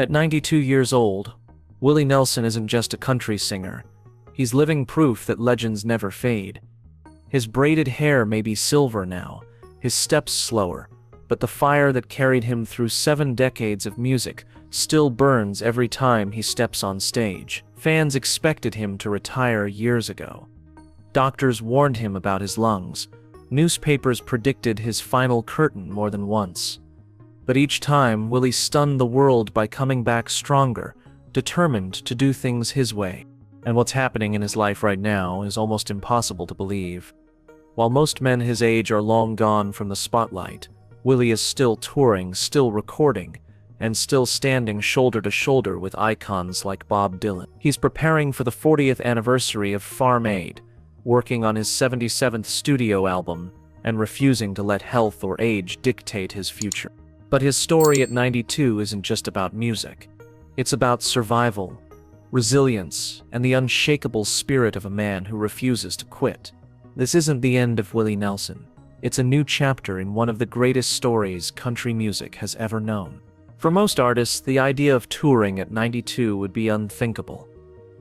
At 92 years old, Willie Nelson isn't just a country singer. He's living proof that legends never fade. His braided hair may be silver now, his steps slower, but the fire that carried him through 7 decades of music still burns every time he steps on stage. Fans expected him to retire years ago. Doctors warned him about his lungs. Newspapers predicted his final curtain more than once. But each time, Willie stunned the world by coming back stronger, determined to do things his way. And what's happening in his life right now is almost impossible to believe. While most men his age are long gone from the spotlight, Willie is still touring, still recording, and still standing shoulder to shoulder with icons like Bob Dylan. He's preparing for the 40th anniversary of Farm Aid, working on his 77th studio album, and refusing to let health or age dictate his future. But his story at 92 isn't just about music. It's about survival, resilience, and the unshakable spirit of a man who refuses to quit. This isn't the end of Willie Nelson. It's a new chapter in one of the greatest stories country music has ever known. For most artists, the idea of touring at 92 would be unthinkable.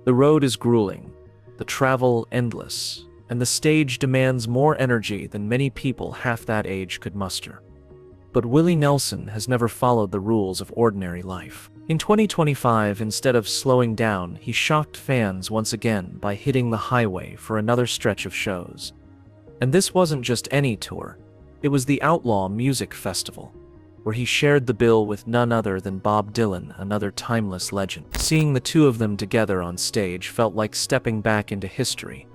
The road is grueling, the travel endless, and the stage demands more energy than many people half that age could muster. But Willie Nelson has never followed the rules of ordinary life. In 2025, instead of slowing down, he shocked fans once again by hitting the highway for another stretch of shows. And this wasn't just any tour. It was the Outlaw Music Festival, where he shared the bill with none other than Bob Dylan, another timeless legend. Seeing the two of them together on stage felt like stepping back into history,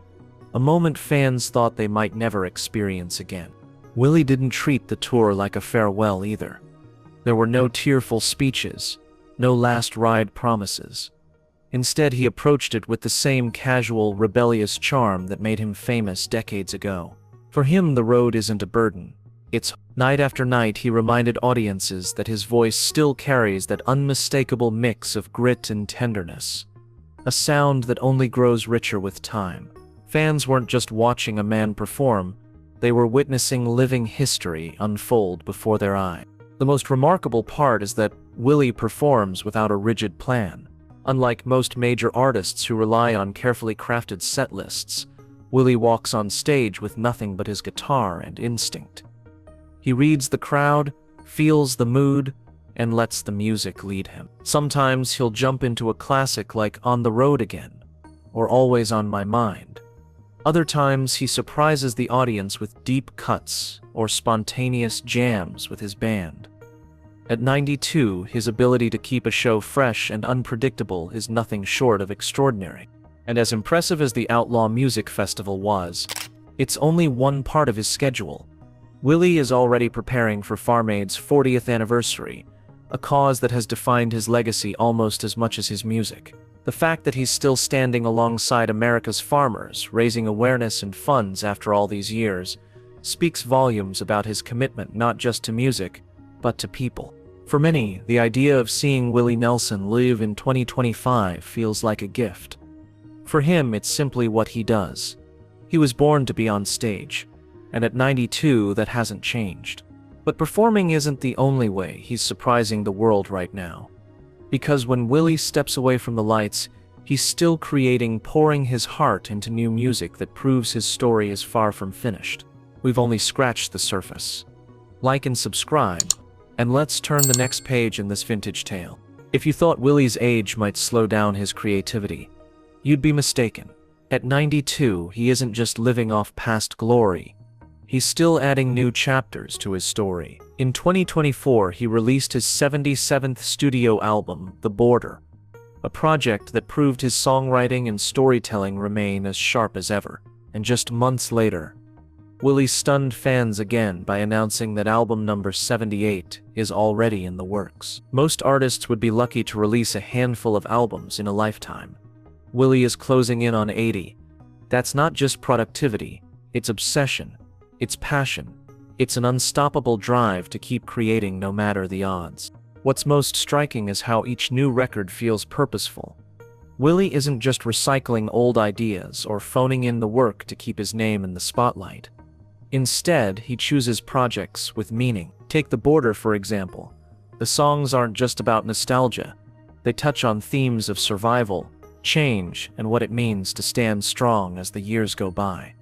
a moment fans thought they might never experience again. Willie didn't treat the tour like a farewell either. There were no tearful speeches, no last ride promises. Instead, he approached it with the same casual, rebellious charm that made him famous decades ago. For him, the road isn't a burden. It's night after night he reminded audiences that his voice still carries that unmistakable mix of grit and tenderness, a sound that only grows richer with time. Fans weren't just watching a man perform, they were witnessing living history unfold before their eyes. The most remarkable part is that Willie performs without a rigid plan. Unlike most major artists who rely on carefully crafted set lists, Willie walks on stage with nothing but his guitar and instinct. He reads the crowd, feels the mood, and lets the music lead him. Sometimes he'll jump into a classic like On the Road Again, or Always on My Mind. Other times he surprises the audience with deep cuts or spontaneous jams with his band. At 92, his ability to keep a show fresh and unpredictable is nothing short of extraordinary. And as impressive as the Outlaw Music Festival was, it's only one part of his schedule. Willie is already preparing for Farm Aid's 40th anniversary, a cause that has defined his legacy almost as much as his music. The fact that he's still standing alongside America's farmers, raising awareness and funds after all these years, speaks volumes about his commitment not just to music, but to people. For many, the idea of seeing Willie Nelson live in 2025 feels like a gift. For him, it's simply what he does. He was born to be on stage, and at 92, that hasn't changed. But performing isn't the only way he's surprising the world right now. Because when Willie steps away from the lights, he's still creating, pouring his heart into new music that proves his story is far from finished. We've only scratched the surface. Like and subscribe, and let's turn the next page in this vintage tale. If you thought Willie's age might slow down his creativity, you'd be mistaken. At 92, he isn't just living off past glory. He's still adding new chapters to his story. In 2024, he released his 77th studio album, The Border, a project that proved his songwriting and storytelling remain as sharp as ever. And just months later, Willie stunned fans again by announcing that album number 78 is already in the works. Most artists would be lucky to release a handful of albums in a lifetime. Willie is closing in on 80. That's not just productivity, it's obsession. It's passion. It's an unstoppable drive to keep creating no matter the odds. What's most striking is how each new record feels purposeful. Willie isn't just recycling old ideas or phoning in the work to keep his name in the spotlight. Instead, he chooses projects with meaning. Take The Border, for example. The songs aren't just about nostalgia. They touch on themes of survival, change, and what it means to stand strong as the years go by.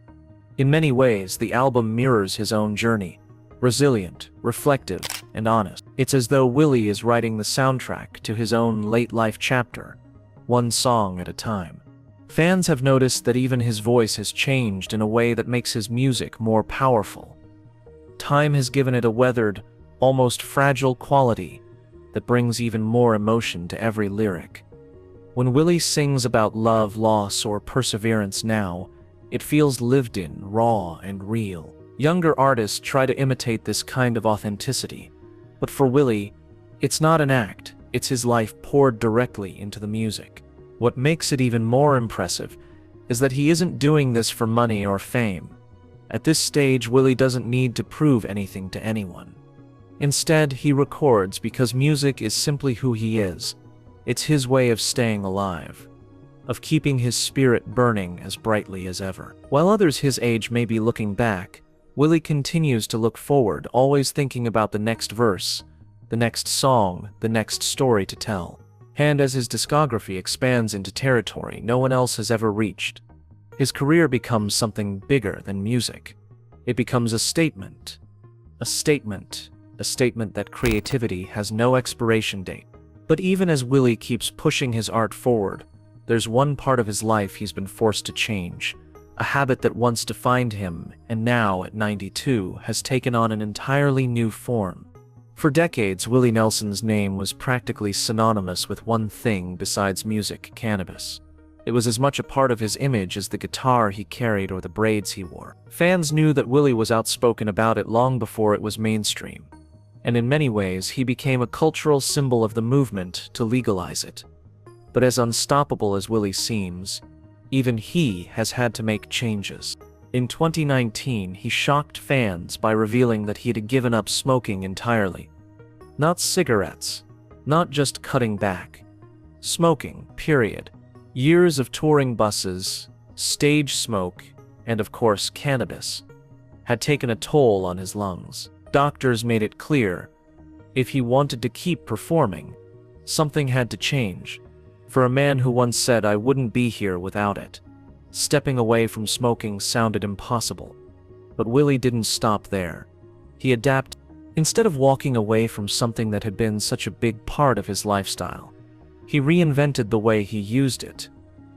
In many ways, the album mirrors his own journey, resilient, reflective, and honest. It's as though Willie is writing the soundtrack to his own late-life chapter, one song at a time. Fans have noticed that even his voice has changed in a way that makes his music more powerful. Time has given it a weathered, almost fragile quality that brings even more emotion to every lyric. When Willie sings about love, loss, or perseverance now, it feels lived in, raw, and real. Younger artists try to imitate this kind of authenticity, but for Willie, it's not an act, it's his life poured directly into the music. What makes it even more impressive is that he isn't doing this for money or fame. At this stage, Willie doesn't need to prove anything to anyone. Instead, he records because music is simply who he is. It's his way of staying alive, of keeping his spirit burning as brightly as ever. While others his age may be looking back, Willie continues to look forward, always thinking about the next verse, the next song, the next story to tell. And as his discography expands into territory no one else has ever reached, his career becomes something bigger than music. It becomes a statement. A statement that creativity has no expiration date. But even as Willie keeps pushing his art forward, there's one part of his life he's been forced to change, a habit that once defined him and now, at 92, has taken on an entirely new form. For decades, Willie Nelson's name was practically synonymous with one thing besides music: cannabis. It was as much a part of his image as the guitar he carried or the braids he wore. Fans knew that Willie was outspoken about it long before it was mainstream, and in many ways he became a cultural symbol of the movement to legalize it. But as unstoppable as Willie seems, even he has had to make changes. In 2019, he shocked fans by revealing that he had given up smoking entirely. Not cigarettes, not just cutting back. Smoking, period. Years of touring buses, stage smoke, and of course cannabis, had taken a toll on his lungs. Doctors made it clear, if he wanted to keep performing, something had to change. For a man who once said, "I wouldn't be here without it," stepping away from smoking sounded impossible. But Willie didn't stop there. He adapted. Instead of walking away from something that had been such a big part of his lifestyle, he reinvented the way he used it.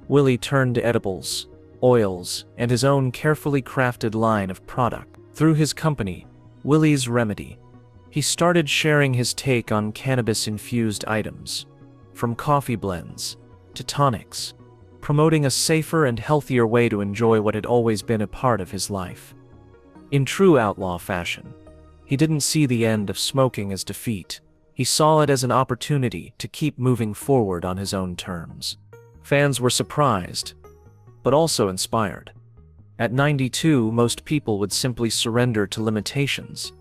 Willie turned to edibles, oils, and his own carefully crafted line of product. Through his company, Willie's Remedy, he started sharing his take on cannabis-infused items, from coffee blends to tonics, promoting a safer and healthier way to enjoy what had always been a part of his life. In true outlaw fashion, he didn't see the end of smoking as defeat. He saw it as an opportunity to keep moving forward on his own terms. Fans were surprised, but also inspired. At 92, most people would simply surrender to limitations.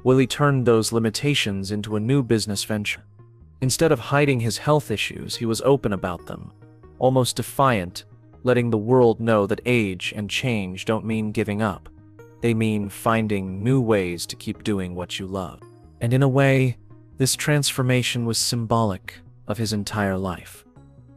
Willie turned those limitations into a new business venture. Instead of hiding his health issues, he was open about them, almost defiant, letting the world know that age and change don't mean giving up. They mean finding new ways to keep doing what you love. And in a way, this transformation was symbolic of his entire life.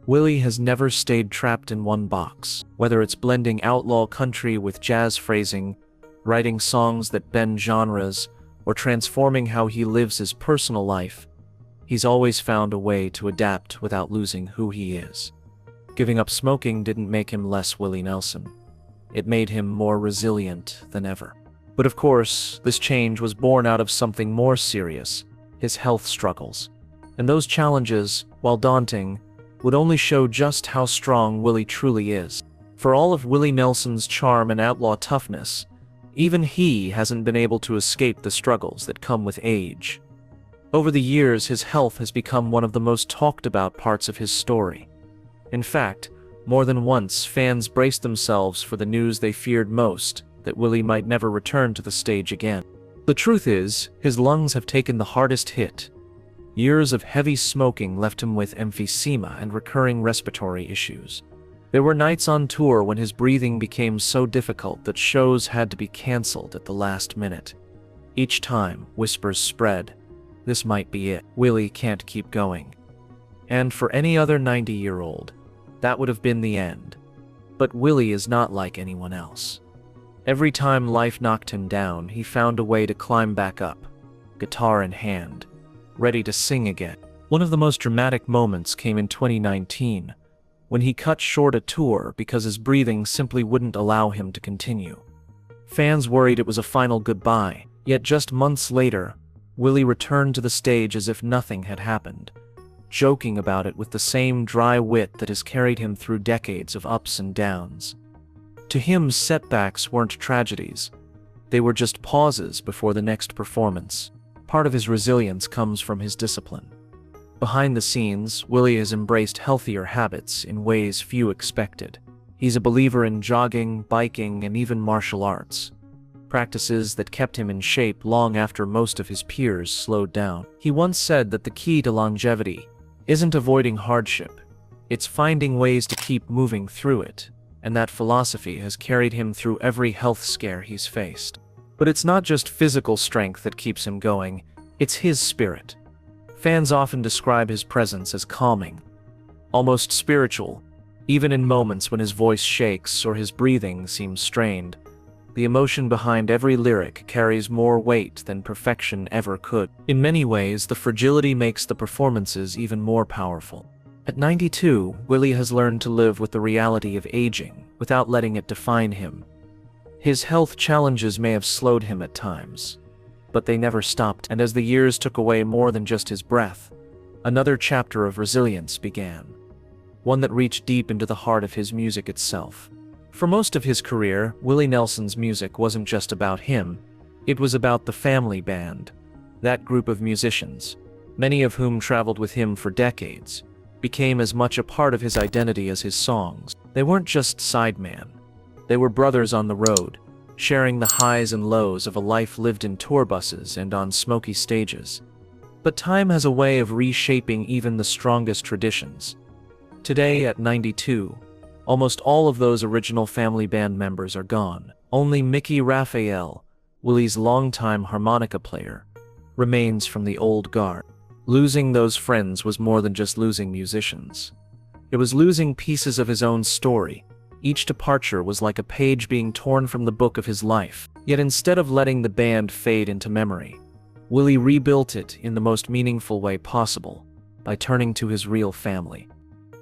Willie has never stayed trapped in one box. Whether it's blending outlaw country with jazz phrasing, writing songs that bend genres, or transforming how he lives his personal life, he's always found a way to adapt without losing who he is. Giving up smoking didn't make him less Willie Nelson. It made him more resilient than ever. But of course, this change was born out of something more serious: his health struggles. And those challenges, while daunting, would only show just how strong Willie truly is. For all of Willie Nelson's charm and outlaw toughness, even he hasn't been able to escape the struggles that come with age. Over the years, his health has become one of the most talked about parts of his story. In fact, more than once, fans braced themselves for the news they feared most, that Willie might never return to the stage again. The truth is, his lungs have taken the hardest hit. Years of heavy smoking left him with emphysema and recurring respiratory issues. There were nights on tour when his breathing became so difficult that shows had to be canceled at the last minute. Each time, whispers spread, "This might be it. Willie can't keep going." And for any other 90-year-old, that would have been the end. But Willie is not like anyone else. Every time life knocked him down, he found a way to climb back up, guitar in hand, ready to sing again. One of the most dramatic moments came in 2019, when he cut short a tour because his breathing simply wouldn't allow him to continue. Fans worried it was a final goodbye, yet just months later, Willie returned to the stage as if nothing had happened, joking about it with the same dry wit that has carried him through decades of ups and downs. To him, setbacks weren't tragedies. They were just pauses before the next performance. Part of his resilience comes from his discipline. Behind the scenes, Willie has embraced healthier habits in ways few expected. He's a believer in jogging, biking, and even martial arts, practices that kept him in shape long after most of his peers slowed down. He once said that the key to longevity isn't avoiding hardship, it's finding ways to keep moving through it, and that philosophy has carried him through every health scare he's faced. But it's not just physical strength that keeps him going, it's his spirit. Fans often describe his presence as calming, almost spiritual, even in moments when his voice shakes or his breathing seems strained. The emotion behind every lyric carries more weight than perfection ever could. In many ways, the fragility makes the performances even more powerful. At 92, Willie has learned to live with the reality of aging without letting it define him. His health challenges may have slowed him at times, but they never stopped, and as the years took away more than just his breath, another chapter of resilience began, one that reached deep into the heart of his music itself. For most of his career, Willie Nelson's music wasn't just about him, it was about the family band. That group of musicians, many of whom traveled with him for decades, became as much a part of his identity as his songs. They weren't just sideman, they were brothers on the road, sharing the highs and lows of a life lived in tour buses and on smoky stages. But time has a way of reshaping even the strongest traditions. Today, at 92, almost all of those original family band members are gone. Only Mickey Raphael, Willie's longtime harmonica player, remains from the old guard. Losing those friends was more than just losing musicians. It was losing pieces of his own story. Each departure was like a page being torn from the book of his life. Yet instead of letting the band fade into memory, Willie rebuilt it in the most meaningful way possible, by turning to his real family.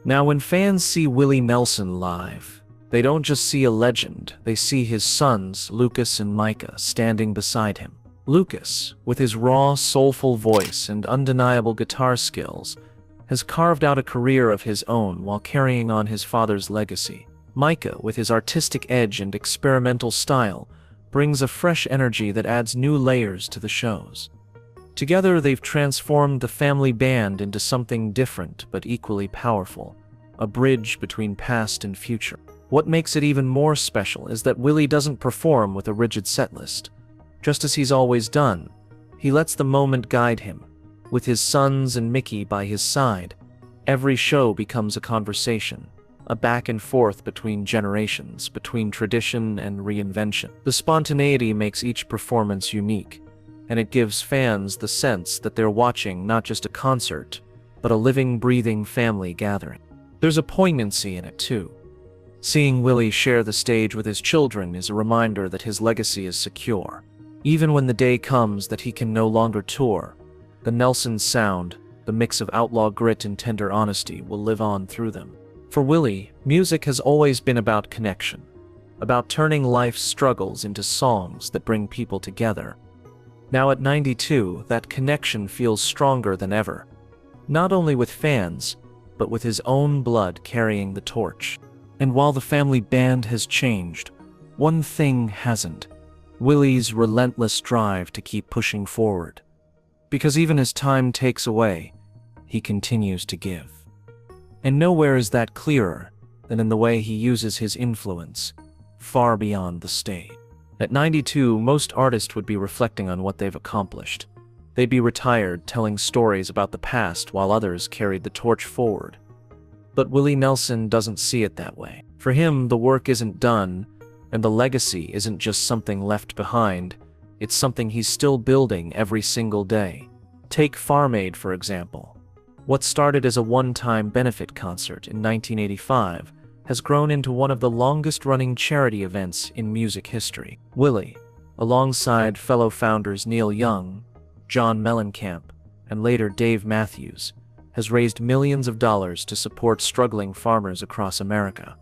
Now, when fans see Willie Nelson live, they don't just see a legend, they see his sons, Lucas and Micah, standing beside him. Lucas, with his raw, soulful voice and undeniable guitar skills, has carved out a career of his own while carrying on his father's legacy. Micah, with his artistic edge and experimental style, brings a fresh energy that adds new layers to the shows. Together, they've transformed the family band into something different but equally powerful, a bridge between past and future. What makes it even more special is that Willie doesn't perform with a rigid setlist. Just as he's always done, he lets the moment guide him. With his sons and Mickey by his side, every show becomes a conversation, a back and forth between generations, between tradition and reinvention. The spontaneity makes each performance unique, and it gives fans the sense that they're watching not just a concert, but a living, breathing family gathering. There's a poignancy in it too. Seeing Willie share the stage with his children is a reminder that his legacy is secure. Even when the day comes that he can no longer tour, the Nelson sound, the mix of outlaw grit and tender honesty, will live on through them. For Willie, music has always been about connection, about turning life's struggles into songs that bring people together. Now at 92, that connection feels stronger than ever, not only with fans, but with his own blood carrying the torch. And while the family band has changed, one thing hasn't: Willie's relentless drive to keep pushing forward. Because even as time takes away, he continues to give. And nowhere is that clearer than in the way he uses his influence far beyond the stage. At 92, most artists would be reflecting on what they've accomplished. They'd be retired, telling stories about the past while others carried the torch forward. But Willie Nelson doesn't see it that way. For him, the work isn't done, and the legacy isn't just something left behind, it's something he's still building every single day. Take Farm Aid, for example. What started as a one-time benefit concert in 1985 has grown into one of the longest-running charity events in music history. Willie, alongside fellow founders Neil Young, John Mellencamp, and later Dave Matthews, has raised millions of dollars to support struggling farmers across America.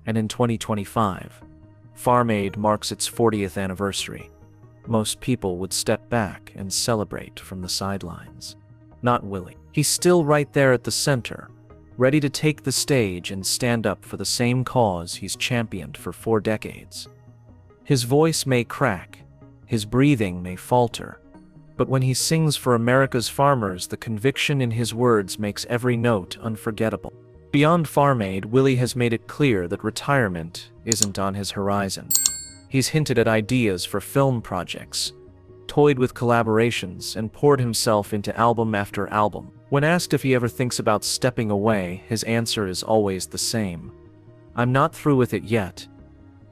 And in 2025, Farm Aid marks its 40th anniversary. Most people would step back and celebrate from the sidelines. Not Willie. He's still right there at the center, ready to take the stage and stand up for the same cause he's championed for 4 decades. His voice may crack, his breathing may falter, but when he sings for America's farmers, the conviction in his words makes every note unforgettable. Beyond Farm Aid, Willie has made it clear that retirement isn't on his horizon. He's hinted at ideas for film projects, toyed with collaborations, and poured himself into album after album. When asked if he ever thinks about stepping away, his answer is always the same: "I'm not through with it yet."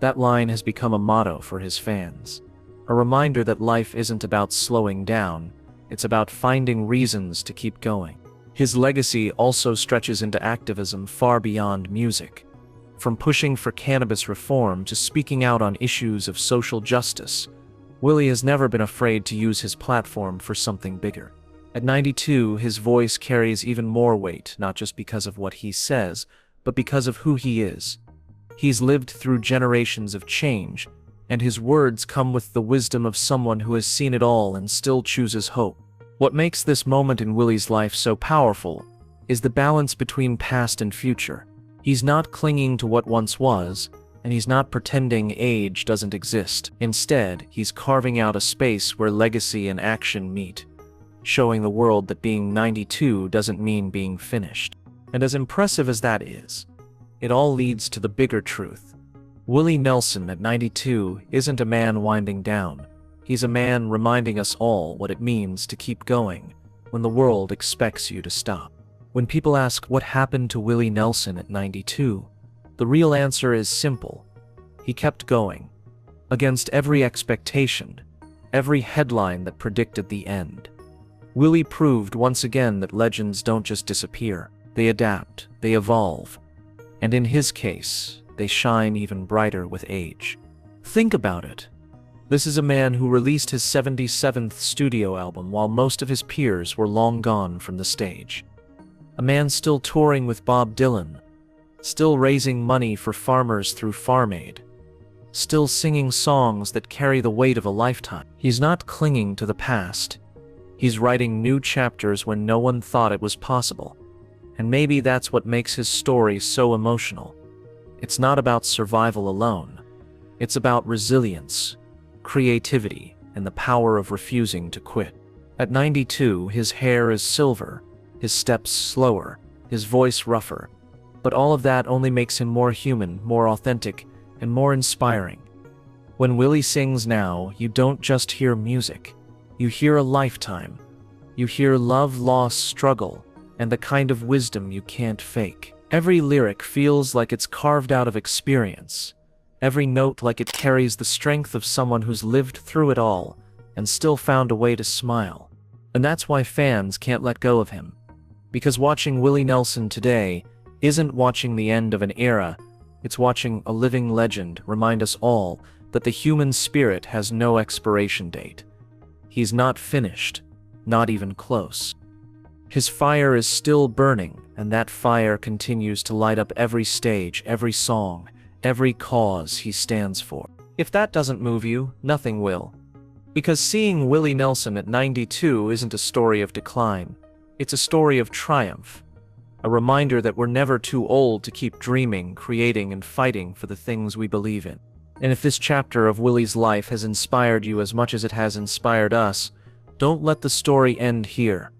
That line has become a motto for his fans, a reminder that life isn't about slowing down, it's about finding reasons to keep going. His legacy also stretches into activism far beyond music. From pushing for cannabis reform to speaking out on issues of social justice, Willie has never been afraid to use his platform for something bigger. At 92, his voice carries even more weight, not just because of what he says, but because of who he is. He's lived through generations of change, and his words come with the wisdom of someone who has seen it all and still chooses hope. What makes this moment in Willie's life so powerful is the balance between past and future. He's not clinging to what once was, and he's not pretending age doesn't exist. Instead, he's carving out a space where legacy and action meet, showing the world that being 92 doesn't mean being finished. And as impressive as that is, it all leads to the bigger truth. Willie Nelson at 92 isn't a man winding down. He's a man reminding us all what it means to keep going when the world expects you to stop. When people ask what happened to Willie Nelson at 92, the real answer is simple. He kept going, against every expectation, every headline that predicted the end. Willie proved once again that legends don't just disappear, they adapt, they evolve, and in his case, they shine even brighter with age. Think about it. This is a man who released his 77th studio album while most of his peers were long gone from the stage. A man still touring with Bob Dylan, still raising money for farmers through Farm Aid, still singing songs that carry the weight of a lifetime. He's not clinging to the past. He's writing new chapters when no one thought it was possible. And maybe that's what makes his story so emotional. It's not about survival alone. It's about resilience, creativity, and the power of refusing to quit. At 92, his hair is silver, his steps slower, his voice rougher. But all of that only makes him more human, more authentic, and more inspiring. When Willie sings now, you don't just hear music. You hear a lifetime. You hear love, loss, struggle, and the kind of wisdom you can't fake. Every lyric feels like it's carved out of experience. Every note like it carries the strength of someone who's lived through it all and still found a way to smile. And that's why fans can't let go of him. Because watching Willie Nelson today isn't watching the end of an era, it's watching a living legend remind us all that the human spirit has no expiration date. He's not finished, not even close. His fire is still burning, and that fire continues to light up every stage, every song, every cause he stands for. If that doesn't move you, nothing will. Because seeing Willie Nelson at 92 isn't a story of decline. It's a story of triumph. A reminder that we're never too old to keep dreaming, creating, and fighting for the things we believe in. And if this chapter of Willie's life has inspired you as much as it has inspired us, don't let the story end here.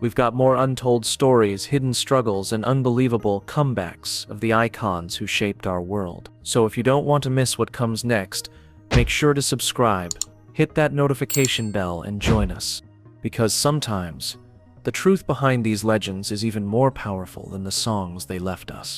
We've got more untold stories, hidden struggles, and unbelievable comebacks of the icons who shaped our world. So if you don't want to miss what comes next, make sure to subscribe, hit that notification bell, and join us. Because sometimes, the truth behind these legends is even more powerful than the songs they left us.